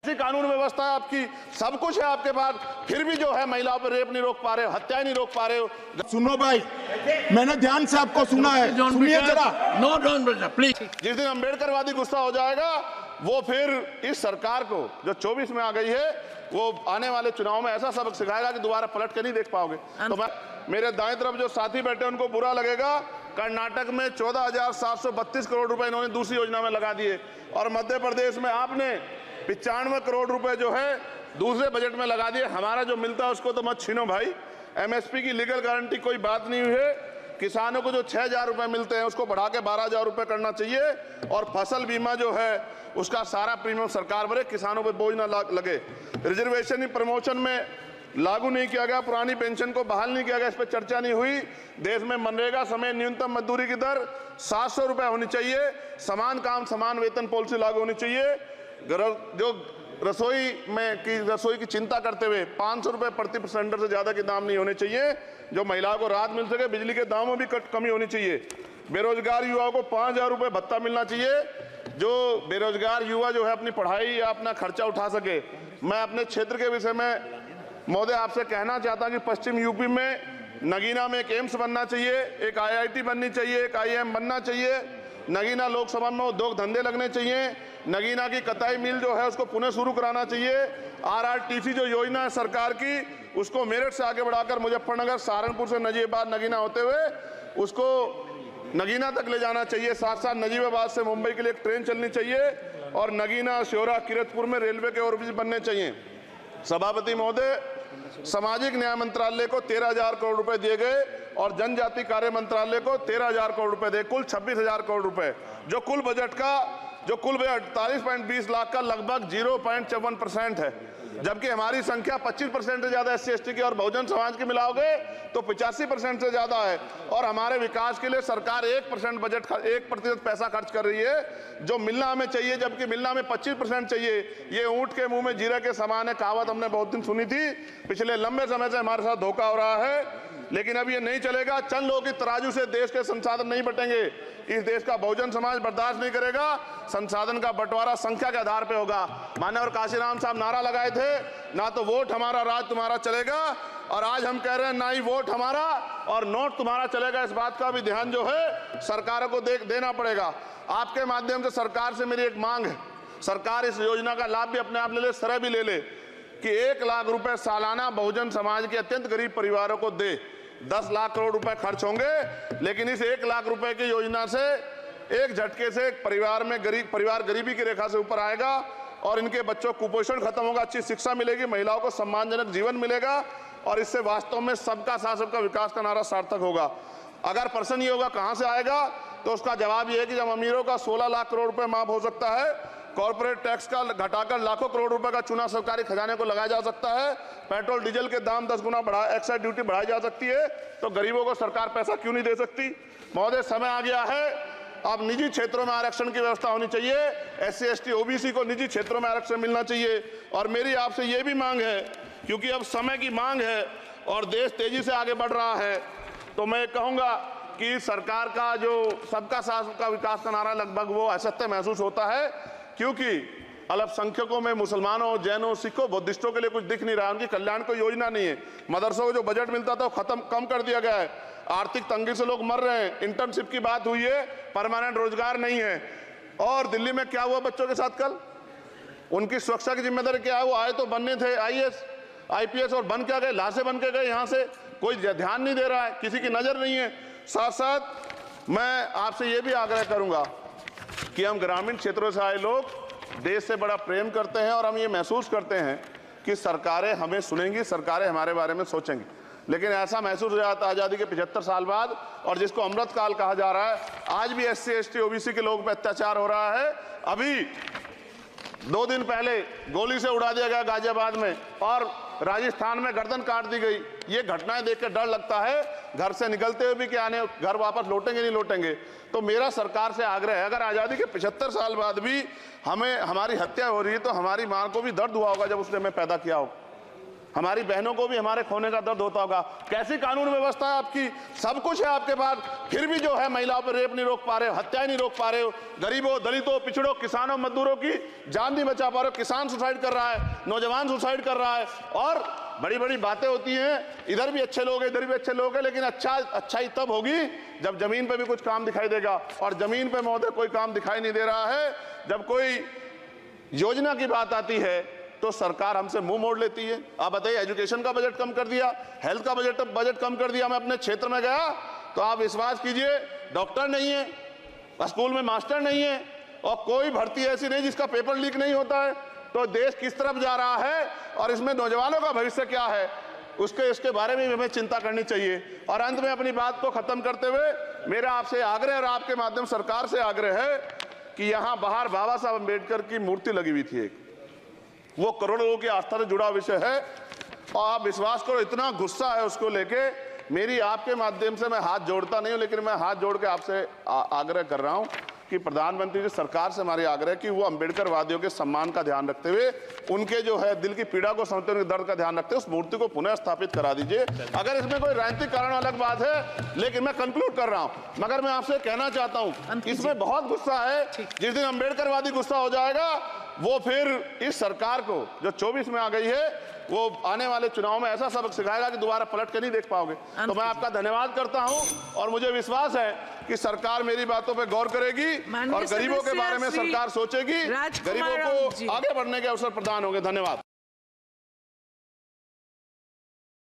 ऐसी कानून व्यवस्था है आपकी, सब कुछ है आपके पास, फिर भी जो है महिलाओं पर रेप नहीं रोक पा रहे हो, हत्याएं नहीं रोक पा रहे हो। सुनो भाई, मैंने ध्यान से आपको सुना है, सुनिए जरा। नो डॉन बेटा प्लीज। जिस दिन अम्बेडकरवादी गुस्सा हो जाएगा वो फिर इस सरकार को जो 24 में आ गई है वो आने वाले चुनाव में ऐसा सबक सिखाएगा कि दोबारा पलट के नहीं देख पाओगे। तो मैं मेरे दाएं तरफ जो साथी बैठे उनको बुरा लगेगा, कर्नाटक में 14,732 करोड़ रुपए इन्होंने दूसरी योजना में लगा दिए और मध्य प्रदेश में आपने 95 करोड़ रुपए जो है दूसरे बजट में लगा दिए। हमारा जो मिलता है उसको तो मत छीनो भाई। एमएसपी की लीगल गारंटी कोई बात नहीं हुई है। किसानों को जो 6,000 रुपए मिलते हैं उसको बढ़ा के 12,000 रुपए करना चाहिए और फसल बीमा जो है उसका सारा प्रीमियम सरकार भरे, किसानों पे बोझ ना लगे। रिजर्वेशन प्रमोशन में लागू नहीं किया गया, पुरानी पेंशन को बहाल नहीं किया गया, इस पर चर्चा नहीं हुई। देश में मनरेगा समय न्यूनतम मजदूरी की दर 700 रुपए होनी चाहिए। समान काम समान वेतन पॉलिसी लागू होनी चाहिए। जो रसोई की चिंता करते हुए 500 रुपए प्रति सिलेंडर से ज्यादा के दाम नहीं होने चाहिए, जो महिलाओं को राहत मिल सके। बिजली के दामों में भी कमी होनी चाहिए। बेरोजगार युवाओं को 5,000 रुपए भत्ता मिलना चाहिए, जो बेरोजगार युवा जो है अपनी पढ़ाई या अपना खर्चा उठा सके। मैं अपने क्षेत्र के विषय में महोदय आपसे कहना चाहता हूं कि पश्चिम यूपी में नगीना में एक एम्स बनना चाहिए, एक IIT बननी चाहिए, एक IIM बनना चाहिए। नगीना लोकसभा में उद्योग धंधे लगने चाहिए। नगीना की कताई मिल जो है उसको पुनः शुरू कराना चाहिए। RRTC जो योजना है सरकार की उसको मेरठ से आगे बढ़ाकर मुजफ्फरनगर, सहारनपुर से नजीबाबाद नगीना होते हुए उसको नगीना तक ले जाना चाहिए। साथ साथ नजीबाबाद से मुंबई के लिए एक ट्रेन चलनी चाहिए और नगीना, श्योरा, किरतपुर में रेलवे के ओवरब्रिज बनने चाहिए। सभापति महोदय, सामाजिक न्याय मंत्रालय को 13,000 करोड़ रुपए दिए गए और जनजाति कार्य मंत्रालय को 13,000 करोड़ रुपए दिए, कुल 26,000 करोड़ रुपए, जो कुल बजट 48.20 लाख का लगभग 0.54% है। जबकि हमारी संख्या 25% से ज्यादा SC ST की और बहुजन समाज की मिलाओगे तो 85% से ज्यादा है। और हमारे विकास के लिए सरकार 1% पैसा खर्च कर रही है, जो मिलना हमें चाहिए, जबकि मिलना में 25% चाहिए। ये ऊंट के मुंह में जीरा के समान है, कहावत हमने बहुत दिन सुनी थी। पिछले लंबे समय से हमारे साथ धोखा हो रहा है, लेकिन अब ये नहीं चलेगा। चंद लोगों की तराजू से देश के संसाधन नहीं बटेंगे। इस देश का बहुजन समाज बर्दाश्त नहीं करेगा। संसाधन का बंटवारा संख्या के आधार पे होगा। माननीय काशीराम साहब नारा लगाए थे, ना तो वोट हमारा राज तुम्हारा चलेगा, और आज हम कह रहे हैं ना ही वोट हमारा और नोट तुम्हारा चलेगा। इस बात का भी ध्यान जो है सरकारों को देना पड़ेगा। आपके माध्यम से सरकार से मेरी एक मांग है, सरकार इस योजना का लाभ भी अपने आप ले ले, सरह भी ले ले कि 1 लाख रुपए सालाना बहुजन समाज के अत्यंत गरीब परिवारों को दे। 10 लाख करोड़ रुपए खर्च होंगे, लेकिन इस 1 लाख रुपए की योजना से एक झटके से एक परिवार गरीबी की रेखा से ऊपर आएगा और इनके बच्चों को कुपोषण खत्म होगा, अच्छी शिक्षा मिलेगी, महिलाओं को सम्मानजनक जीवन मिलेगा और इससे वास्तव में सबका साथ सबका विकास का नारा सार्थक होगा। अगर प्रश्न ये होगा कहां से आएगा, तो उसका जवाब ये है कि जब अमीरों का 16 लाख करोड़ रुपए माफ हो सकता है, कॉर्पोरेट टैक्स का घटाकर लाखों करोड़ रुपए का चूना सरकारी खजाने को लगाया जा सकता है, पेट्रोल डीजल के दाम 10 गुना एक्साइज ड्यूटी बढ़ाई जा सकती है, तो गरीबों को सरकार पैसा क्यों नहीं दे सकती। महोदय, समय आ गया है, अब निजी क्षेत्रों में आरक्षण की व्यवस्था होनी चाहिए। SC ST OBC को निजी क्षेत्रों में आरक्षण मिलना चाहिए। और मेरी आपसे ये भी मांग है, क्योंकि अब समय की मांग है और देश तेजी से आगे बढ़ रहा है, तो मैं कहूंगा कि सरकार का जो सबका साथ सबका विकास का नारा लगभग वो असत्य महसूस होता है, क्योंकि अल्पसंख्यकों में मुसलमानों, जैनों, सिखों, बुद्धिस्टों के लिए कुछ दिख नहीं रहा, उनकी कल्याण कोई योजना नहीं है। मदरसों को जो बजट मिलता था वो कम कर दिया गया है। आर्थिक तंगी से लोग मर रहे हैं। इंटर्नशिप की बात हुई है, परमानेंट रोजगार नहीं है। और दिल्ली में क्या हुआ बच्चों के साथ कल, उनकी सुरक्षा की जिम्मेदारी क्या है? वो आए तो बनने थे IAS IPS और बन क्या गए, लाशें बन के गए। यहाँ से कोई ध्यान नहीं दे रहा है, किसी की नजर नहीं है। साथ साथ मैं आपसे ये भी आग्रह करूंगा कि हम ग्रामीण क्षेत्रों से आए लोग देश से बड़ा प्रेम करते हैं और हम ये महसूस करते हैं कि सरकारें हमें सुनेंगी, सरकारें हमारे बारे में सोचेंगी। लेकिन ऐसा महसूस हो जाता है आज़ादी के 75 साल बाद, और जिसको अमृत काल कहा जा रहा है, आज भी SC ST OBC के लोगों पर अत्याचार हो रहा है। अभी 2 दिन पहले गोली से उड़ा दिया गया गाजियाबाद में और राजस्थान में गर्दन काट दी गई। ये घटनाएं देख कर डर लगता है, घर से निकलते हुए भी कि आने घर वापस लौटेंगे नहीं लौटेंगे। तो मेरा सरकार से आग्रह है, अगर आज़ादी के 75 साल बाद भी हमारी हत्या हो रही है, तो हमारी मां को भी दर्द हुआ होगा जब उसने हमें पैदा किया हो। हमारी बहनों को भी हमारे खोने का दर्द होता होगा। कैसी कानून व्यवस्था है आपकी, सब कुछ है आपके पास, फिर भी जो है महिलाओं पर रेप नहीं रोक पा रहे हो, हत्याएं नहीं रोक पा रहे हो, गरीबों, दलितों, पिछड़ों, किसानों, मजदूरों की जान नहीं बचा पा रहे हो। किसान सुसाइड कर रहा है, नौजवान सुसाइड कर रहा है, और बड़ी बड़ी बातें होती हैं, इधर भी अच्छे लोग हैं, इधर भी अच्छे लोग हैं, लेकिन अच्छाई तब होगी जब जमीन पे भी कुछ काम दिखाई देगा। और जमीन पे महोदय कोई काम दिखाई नहीं दे रहा है। जब कोई योजना की बात आती है तो सरकार हमसे मुंह मोड़ लेती है। आप बताइए, एजुकेशन का बजट कम कर दिया, हेल्थ का बजट कम कर दिया। मैं अपने क्षेत्र में गया तो आप विश्वास कीजिए, डॉक्टर नहीं है, स्कूल में मास्टर नहीं है, और कोई भर्ती ऐसी नहीं जिसका पेपर लीक नहीं होता है। तो देश किस तरफ जा रहा है और इसमें नौजवानों का भविष्य क्या है, इसके बारे में हमें चिंता करनी चाहिए। और अंत में अपनी बात को खत्म करते हुए मेरा आपसे आग्रह और आपके माध्यम सरकार से आग्रह है कि यहाँ बाहर बाबा साहब अम्बेडकर की मूर्ति लगी हुई थी एक, वो करोड़ों लोगों की आस्था से जुड़ा विषय है, और आप विश्वास करो इतना गुस्सा है उसको लेके। मेरी आपके माध्यम से मैं हाथ जोड़ता नहीं हूं, लेकिन मैं हाथ जोड़ के आपसे आग्रह कर रहा हूं कि प्रधानमंत्री जी, सरकार से हमारी आग्रह कि वो अम्बेडकर वादियों के सम्मान का ध्यान रखते हुए, उनके जो है दिल की पीड़ा को समझते हुए, उनके दर्द का ध्यान रखते हुए उस मूर्ति को पुनः स्थापित करा दीजिए। अगर इसमें कोई राजनीतिक कारण अलग बात है, लेकिन मैं कंक्लूड कर रहा हूं। मगर मैं आपसे कहना चाहता हूं, इसमें बहुत गुस्सा है। जिस दिन अम्बेडकरवादी गुस्सा हो जाएगा, वो फिर इस सरकार को जो 24 में आ गई है, वो आने वाले चुनाव में ऐसा सबक सिखाएगा कि दोबारा पलट के नहीं देख पाओगे। तो मैं आपका धन्यवाद करता हूं, और मुझे विश्वास है कि सरकार मेरी बातों पे गौर करेगी और गरीबों के बारे में सरकार सोचेगी, गरीबों को आगे बढ़ने के अवसर प्रदान होंगे। धन्यवाद।